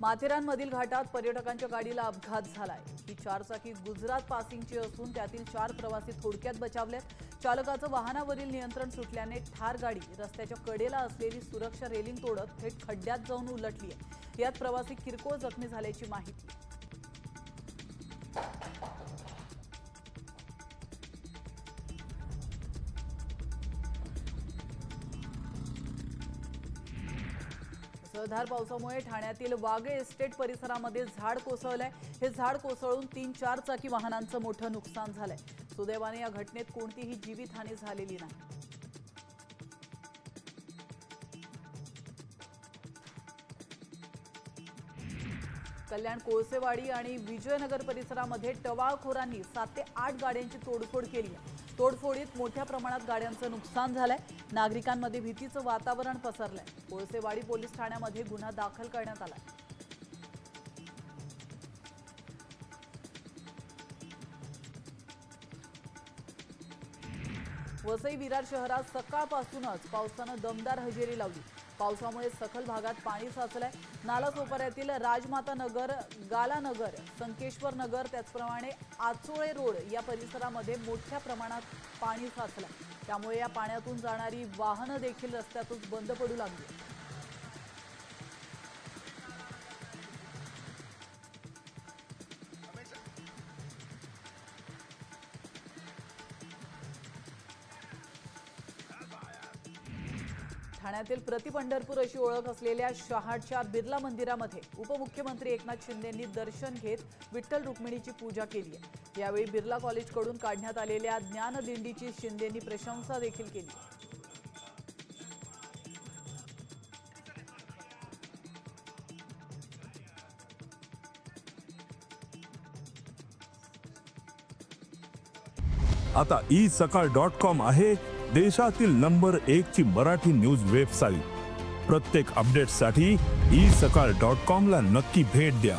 माथेरानमधील घाटात पर्यटकांच्या गाडीला अपघात झालाय। ही चारचाकी गुजरात पासिंगची असून त्यातील 4 प्रवासी थोडक्यात बचावलेत। चालकाचं वाहनावरील नियंत्रण सुटल्याने ठार गाडी रस्त्याच्या कडेला असलेली सुरक्षा रेलिंग तोडत थेट खड्ड्यात जाऊन उलटली आहे। यात प्रवासी किरकोळ जखमी झाल्याची माहिती। मुसळधार पावसामुळे ठाण्यातील वाघे एस्टेट परिसरामध्ये झाड कोसळलंय। हे झाड कोसळून 3-4 चाकी वाहनांचं मोठं नुकसान झालंय। सुदैवाने या घटनेत कोणतीही जीवितहानी झालेली नाही। कल्याण कोळसेवाडी आणि विजयनगर परिसरामध्ये टवाळखोरांनी 7 ते 8 गाड्यांची तोडफोड केली आहे। तोडफोडीत मोठ्या प्रमाणात गाड्यांचं नुकसान झालंय। नागरिकांमध्ये भीतीचं वातावरण पसरलंय। कोळसेवाडी पोलीस ठाण्यामध्ये गुन्हा दाखल करण्यात आलाय। वसई विरार शहरात सकाळपासूनच पावसानं दमदार हजेरी लावली। पावसामुळे सखल भागात पाणी साचलंय। नालासोपाऱ्यातील राजमाता नगर, गालानगर, संकेश्वर नगर त्याचप्रमाणे आचोळे रोड या परिसरामध्ये मोठ्या प्रमाणात पाणी साचलंय। त्यामुळे या पाण्यातून जाणारी वाहनं देखील रस्त्यातच बंद पडू लागली। ठाण्यातील प्रतिपंढरपूर अशी ओळख असलेल्या शहाडच्या बिर्ला मंदिरामध्ये उपमुख्यमंत्री एकनाथ शिंदेंनी दर्शन घेत विठ्ठल रुक्मिणीची पूजा केली आहे। यावेळी बिर्ला कॉलेजकडून काढण्यात आलेल्या ज्ञानदिंडीची शिंदेंनी प्रशंसा देखील केली। आता isakal.com आहे देशातील नंबर 1 ची मराठी न्यूज वेबसाईट। प्रत्येक अपडेटसाठी isakal.com ला नक्की भेट द्या।